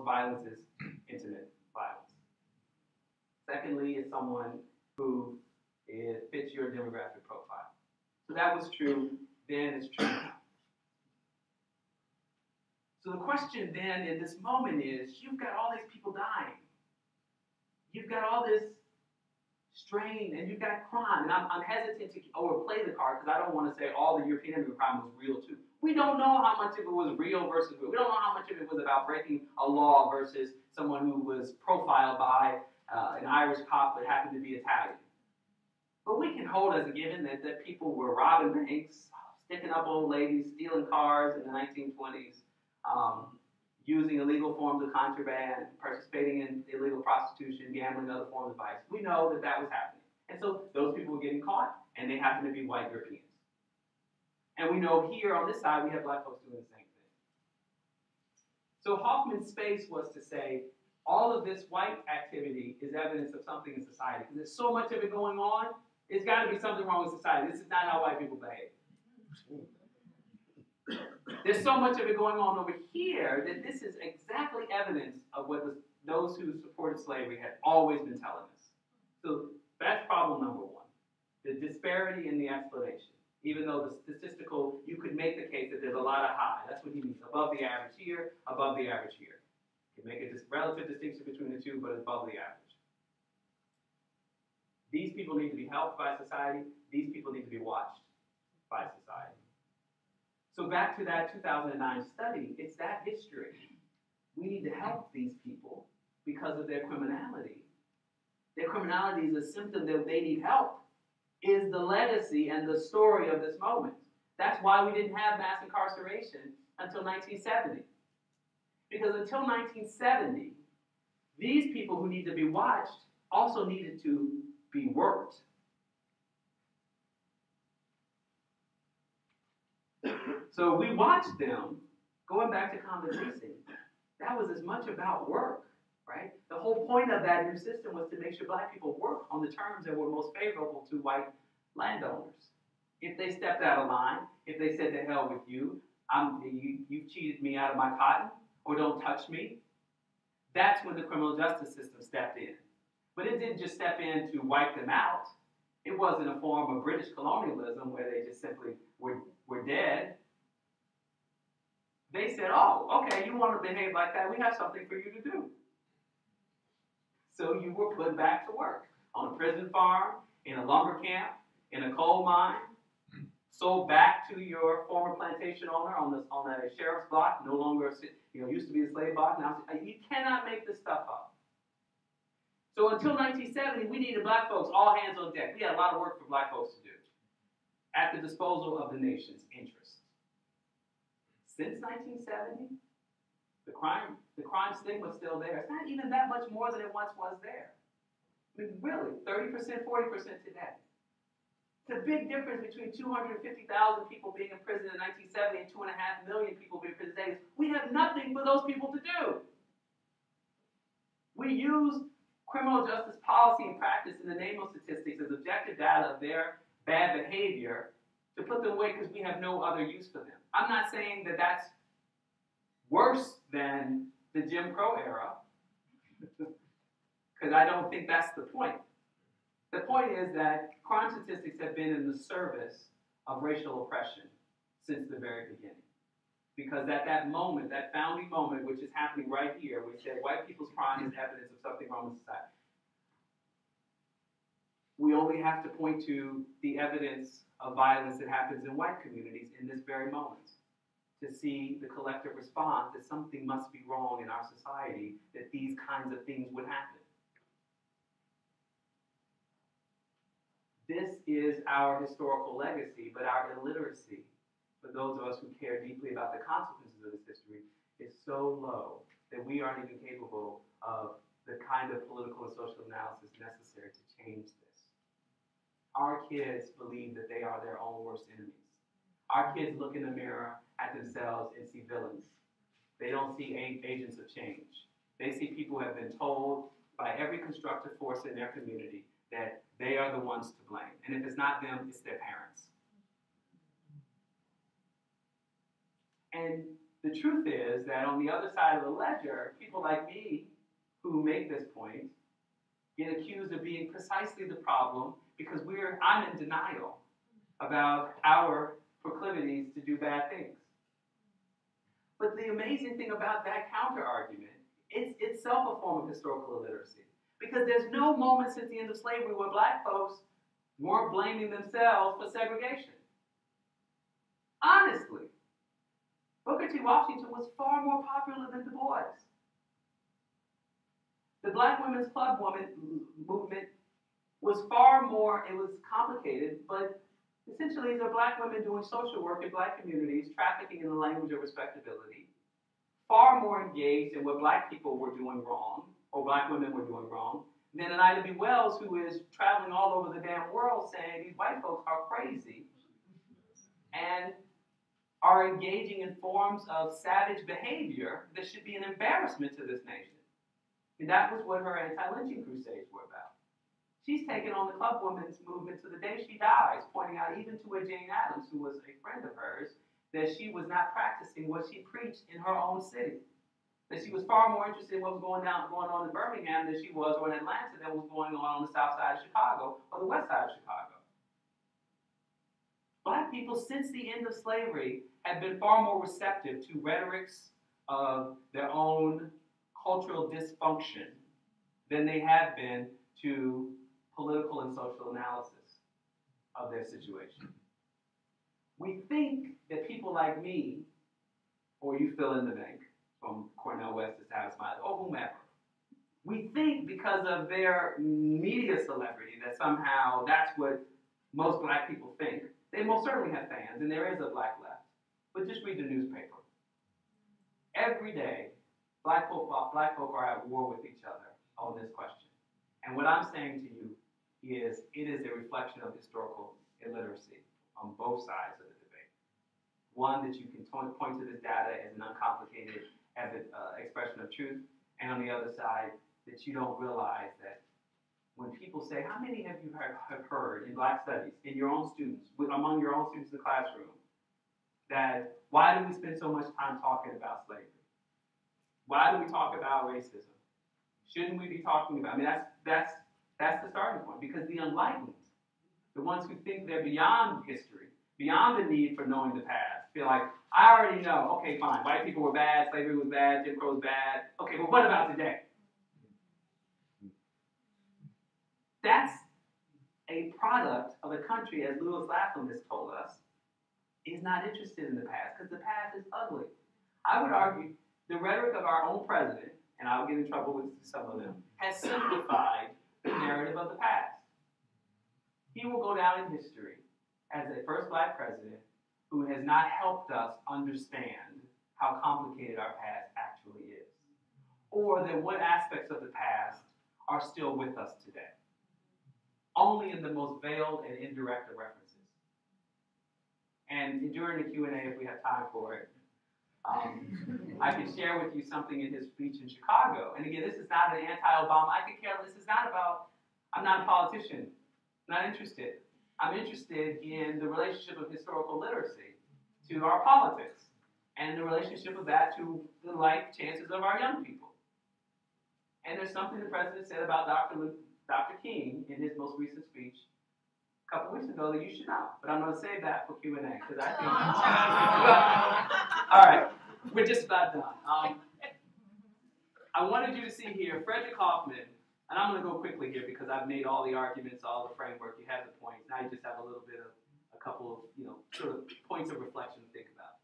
violence is intimate violence. Secondly, is someone who fits your demographic profile. So that was true then, it's true now. So the question then in this moment is, you've got all these people dying. You've got all this strain, and you've got crime. And I'm hesitant to overplay the card because I don't want to say all the European immigrant crime was real too. We don't know how much of it was real versus real. We don't know how much of it was about breaking a law versus someone who was profiled by an Irish cop that happened to be Italian. But we can hold as a given that people were robbing banks, sticking up old ladies, stealing cars in the 1920s, using illegal forms of contraband, participating in illegal prostitution, gambling, other forms of vice. We know that that was happening. And so those people were getting caught, and they happen to be white Europeans. And we know here on this side, we have black folks doing the same thing. So Hoffman's space was to say, all of this white activity is evidence of something in society. Because there's so much of it going on, it's got to be something wrong with society. This is not how white people behave. There's so much of it going on over here that this is exactly evidence of what those who supported slavery had always been telling us. So that's problem number one, the disparity in the explanation. Even though the statistical, you could make the case that there's a lot of high. That's what he means, above the average here, above the average here. You can make a relative distinction between the two, but above the average. These people need to be helped by society. These people need to be watched by society. So back to that 2009 study, it's that history. We need to help these people because of their criminality. Their criminality is a symptom that they need help, is the legacy and the story of this moment. That's why we didn't have mass incarceration until 1970. Because until 1970, these people who need to be watched also needed to be worked. So we watched them, going back to conversation, that was as much about work, right? The whole point of that new system was to make sure black people work on the terms that were most favorable to white landowners. If they stepped out of line, if they said, to hell with you, you've cheated me out of my cotton, or don't touch me, that's when the criminal justice system stepped in. But it didn't just step in to wipe them out. It wasn't a form of British colonialism where they just simply were dead. They said, oh, okay, you want to behave like that, we have something for you to do. So you were put back to work on a prison farm, in a lumber camp, in a coal mine, sold back to your former plantation owner on a sheriff's block, no longer, used to be a slave block. Now you cannot make this stuff up. So until 1970, we needed black folks, all hands on deck. We had a lot of work for black folks to do at the disposal of the nation's interests. Since 1970, the crime stigma is still there. It's not even that much more than it once was there. I mean, really, 30%, 40% today. It's a big difference between 250,000 people being in prison in 1970 and 2.5 million people being in prison today. We have nothing for those people to do. We use criminal justice policy and practice in the name of statistics as objective data of their bad behavior to put them away because we have no other use for them. I'm not saying that that's worse than the Jim Crow era, because I don't think that's the point. The point is that crime statistics have been in the service of racial oppression since the very beginning. Because at that moment, that founding moment, which is happening right here, we said white people's crime is evidence of something wrong with society. We only have to point to the evidence of violence that happens in white communities in this very moment to see the collective response that something must be wrong in our society, that these kinds of things would happen. This is our historical legacy, but our illiteracy, for those of us who care deeply about the consequences of this history, is so low that we aren't even capable of the kind of political and social analysis necessary to change this. Our kids believe that they are their own worst enemies. Our kids look in the mirror at themselves and see villains. They don't see agents of change. They see people who have been told by every constructive force in their community that they are the ones to blame. And if it's not them, it's their parents. And the truth is that on the other side of the ledger, people like me who make this point get accused of being precisely the problem because I'm in denial about our proclivities to do bad things. But the amazing thing about that counter-argument, it's itself a form of historical illiteracy. Because there's no moment since the end of slavery where black folks weren't blaming themselves for segregation. Honestly, Booker T. Washington was far more popular than Du Bois. The Black Women's Club movement was far more, it was complicated, but essentially these are black women doing social work in black communities, trafficking in the language of respectability, far more engaged in what black people were doing wrong, or black women were doing wrong, than an Ida B. Wells who is traveling all over the damn world saying these white folks are crazy and are engaging in forms of savage behavior that should be an embarrassment to this nation. And that was what her anti-lynching crusades were about. She's taken on the club women's movement to the day she dies, pointing out even to a Jane Addams, who was a friend of hers, that she was not practicing what she preached in her own city. That she was far more interested in what was going on in Birmingham than she was, or in Atlanta, than what was going on the south side of Chicago or the west side of Chicago. Black people, since the end of slavery, have been far more receptive to rhetorics of their own cultural dysfunction than they have been to political and social analysis of their situation. We think that people like me, or you fill in the blank, from Cornell West to Travis Smiley, or whomever, we think because of their media celebrity that somehow that's what most black people think. They most certainly have fans, and there is a black left. But just read the newspaper. Every day, black folk are at war with each other on this question. And what I'm saying to you is it is a reflection of historical illiteracy on both sides of the debate. One, that you can point to this data as an uncomplicated expression of truth, and on the other side, that you don't realize that when people say, how many have you heard in black studies, in your own students, among your own students in the classroom, that why do we spend so much time talking about slavery? Why do we talk about racism? Shouldn't we be talking about, I mean, that's the starting point, because the enlightened, the ones who think they're beyond history, beyond the need for knowing the past, feel like, I already know, okay, fine, white people were bad, slavery was bad, Jim Crow was bad, okay, but what about today? That's a product of a country, as Lewis Lapham has told us, is not interested in the past, because the past is ugly. I would argue the rhetoric of our own president, and I'll get in trouble with some of them, has simplified the narrative of the past. He will go down in history as the first black president who has not helped us understand how complicated our past actually is, or that what aspects of the past are still with us today. Only in the most veiled and indirect of references. And during the Q&A, if we have time for it, I can share with you something in his speech in Chicago. And again, this is not an anti-Obama. I could care. This is not about, I'm not a politician. I'm not interested. I'm interested in the relationship of historical literacy to our politics and the relationship of that to the life chances of our young people. And there's something the president said about Dr. King in his most recent speech a couple weeks ago that you should know. But I'm going to save that for Q&A because I think. All right, we're just about done. I wanted you to see here Frederick Hoffman, and I'm going to go quickly here because I've made all the arguments, all the framework. You have the points. Now you just have a little bit of a couple of sort of points of reflection to think about.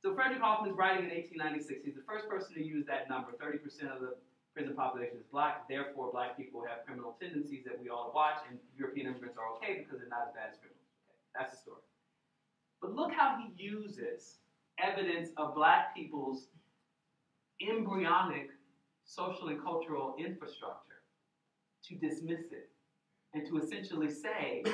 So Frederick Hoffman's writing in 1896. He's the first person to use that number. 30% of the prison population is black, therefore black people have criminal tendencies that we all watch, and European immigrants are okay because they're not as bad as criminals. Okay, that's the story. But look how he uses evidence of black people's embryonic social and cultural infrastructure to dismiss it and to essentially say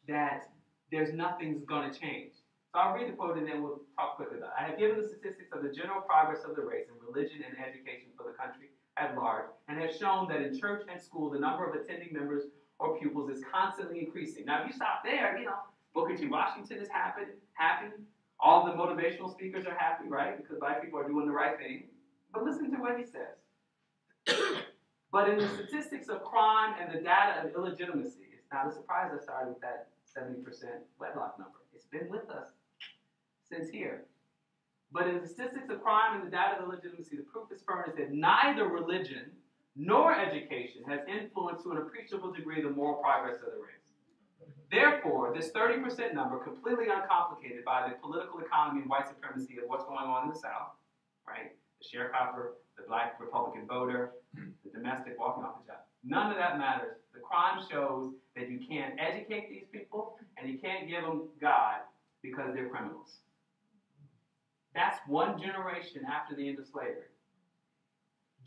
that there's nothing's going to change. So I'll read the quote and then we'll talk quickly about it. I have given the statistics of the general progress of the race in religion and education for the country at large, and have shown that in church and school, the number of attending members or pupils is constantly increasing. Now, if you stop there, Booker T. Washington has happened. All the motivational speakers are happy, right? Because black people are doing the right thing. But listen to what he says. But in the statistics of crime and the data of illegitimacy, it's not a surprise I started with that 70% wedlock number. It's been with us since here. But in the statistics of crime and the data of illegitimacy, the proof is furnished that neither religion nor education has influenced to an appreciable degree the moral progress of the race. Therefore, this 30% number, completely uncomplicated by the political economy and white supremacy of what's going on in the South, right? The sharecropper, the black Republican voter, the domestic walking off the job. None of that matters. The crime shows that you can't educate these people and you can't give them God because they're criminals. That's one generation after the end of slavery.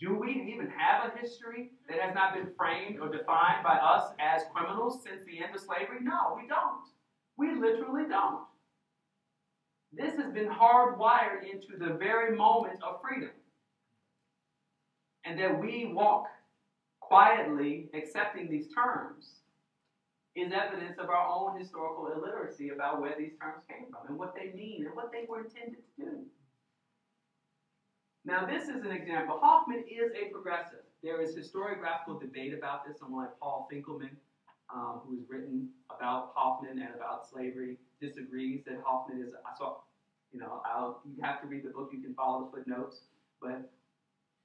Do we even have a history that has not been framed or defined by us as criminals since the end of slavery? No, we don't. We literally don't. This has been hardwired into the very moment of freedom. And that we walk quietly accepting these terms is evidence of our own historical illiteracy about where these terms came from and what they mean and what they were intended to do. Now, this is an example. Hoffman is a progressive. There is historiographical debate about this. Someone like Paul Finkelman, who has written about Hoffman and about slavery, disagrees that Hoffman is. You have to read the book. You can follow the footnotes, but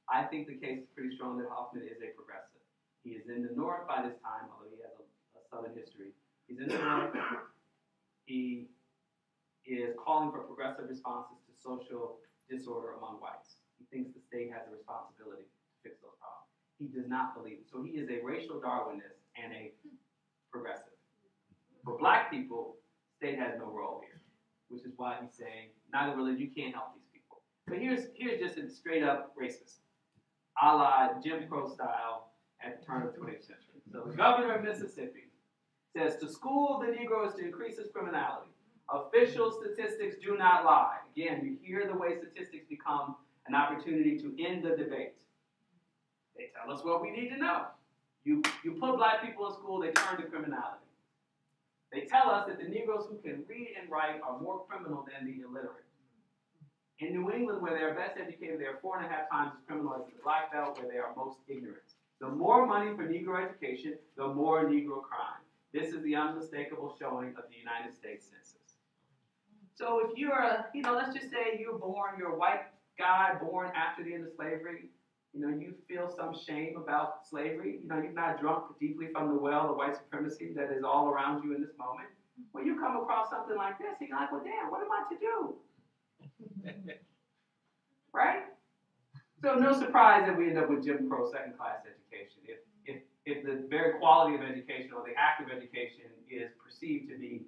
I think the case is pretty strong that Hoffman is a progressive. He is in the North by this time, although he has a Southern history. He's in the North. He is calling for progressive responses to social disorder among whites. He thinks the state has a responsibility to fix those problems. He does not believe it. So he is a racial Darwinist and a progressive. For black people, state has no role here, which is why he's saying, neither religion, you can't help these people. But here's just a straight up racist, a la Jim Crow style at the turn of the 20th century. So the governor of Mississippi says, to school the Negro is to increase his criminality. Official statistics do not lie. Again, you hear the way statistics become an opportunity to end the debate. They tell us what we need to know. You put black people in school, they turn to criminality. They tell us that the Negroes who can read and write are more criminal than the illiterate. In New England, where they are best educated, they are 4.5 times as criminal as the Black Belt, where they are most ignorant. The more money for Negro education, the more Negro crime. This is the unmistakable showing of the United States Census. So if you're let's just say you're a white guy born after the end of slavery, you feel some shame about slavery. You've not drunk deeply from the well of white supremacy that is all around you in this moment. When you come across something like this, you're like, well, damn, what am I to do? Right? So no surprise that we end up with Jim Crow second-class education. If the very quality of education or the act of education is perceived to be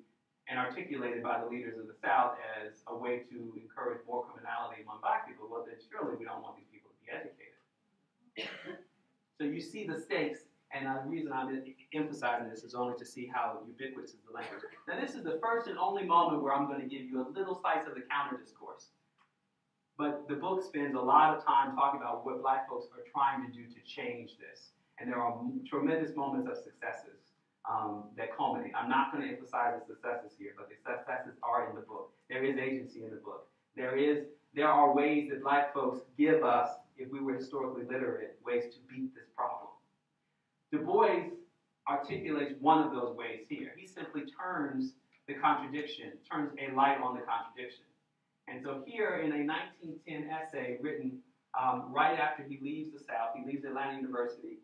and articulated by the leaders of the South as a way to encourage more criminality among black people, well, then surely we don't want these people to be educated. So you see the stakes, and the reason I'm emphasizing this is only to see how ubiquitous is the language. Now, this is the first and only moment where I'm going to give you a little slice of the counter-discourse. But the book spends a lot of time talking about what black folks are trying to do to change this. And there are tremendous moments of successes that culminate. I'm not going to emphasize the successes here, but the successes are in the book. There is agency in the book. There are ways that black folks give us, if we were historically literate, ways to beat this problem. Du Bois articulates one of those ways here. He simply turns a light on the contradiction. And so here in a 1910 essay written right after he leaves the South, he leaves Atlanta University,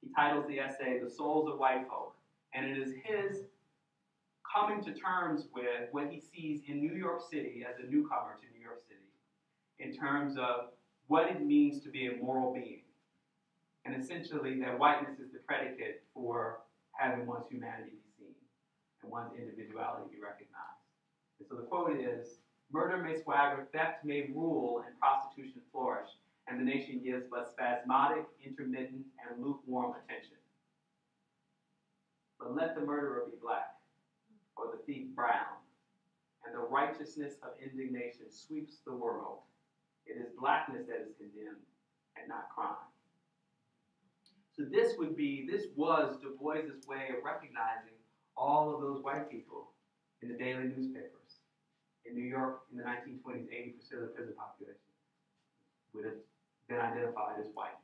he titles the essay, The Souls of White Folk. And it is his coming to terms with what he sees in New York City as a newcomer to New York City in terms of what it means to be a moral being. And essentially that whiteness is the predicate for having one's humanity be seen and one's individuality be recognized. And so the quote is, murder may swagger, theft may rule, and prostitution flourish, and the nation gives but spasmodic, intermittent, and lukewarm attention. But let the murderer be black, or the thief brown, and the righteousness of indignation sweeps the world. It is blackness that is condemned, and not crime. So this was Du Bois's way of recognizing all of those white people in the daily newspapers. in New York in the 1920s, 80% of the prison population would have been identified as white.